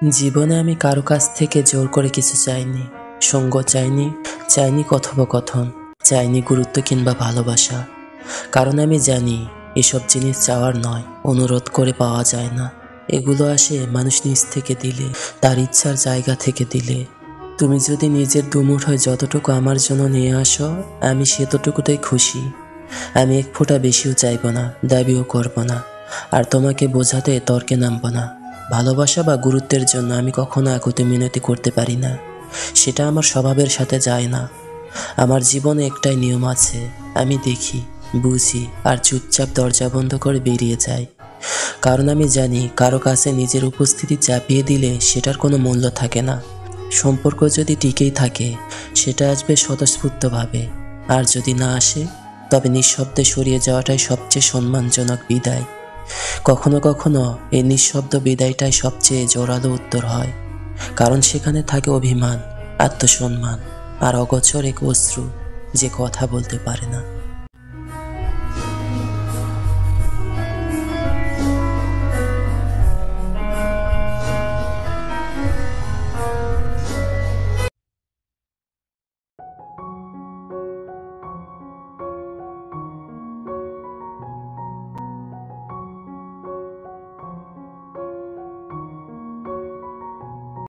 জীবনে আমি কারো কাছ থেকে জোর করে কিছু চাইনি। সঙ্গ চাইনি, চাইনি কথোপকথন, চাইনি গুরুত্ব কিংবা ভালোবাসা। কারণ আমি জানি এসব জিনিস চাওয়ার নয়, অনুরোধ করে পাওয়া যায় না। এগুলো আসে মানুষ নিজ থেকে দিলে, তার ইচ্ছার জায়গা থেকে দিলে। তুমি যদি নিজের দুমুঠোয় যতটুকু আমার জন্য নিয়ে আসো, আমি সেতটুকুতেই খুশি। আমি এক ফোঁটা বেশিও চাইব না, দাবিও করব না, আর তোমাকে বোঝাতে তর্কে নামব না। ভালোবাসা বা গুরুত্বের জন্য আমি কখনো আকুতি মিনতি করতে পারি না, সেটা আমার স্বভাবের সাথে যায় না। আমার জীবনে একটাই নিয়ম আছে, আমি দেখি, বুঝি আর চুপচাপ দরজা বন্ধ করে বেরিয়ে যাই। কারণ আমি জানি কারো কাছে নিজের উপস্থিতি চাপিয়ে দিলে সেটার কোনো মূল্য থাকে না। সম্পর্ক যদি টিকেই থাকে, সেটা আসবে স্বতঃস্ফূর্তভাবে, আর যদি না আসে, তবে নিঃশব্দে সরিয়ে যাওয়াটাই সবচেয়ে সম্মানজনক বিদায়। কখনো কখনো এই নিঃশব্দ বিদায়টাই সবচেয়ে জোরালো উত্তর হয়, কারণ সেখানে থাকে অভিমান, আত্মসম্মান আর অগোচর এক অশ্রু যে কথা বলতে পারে না।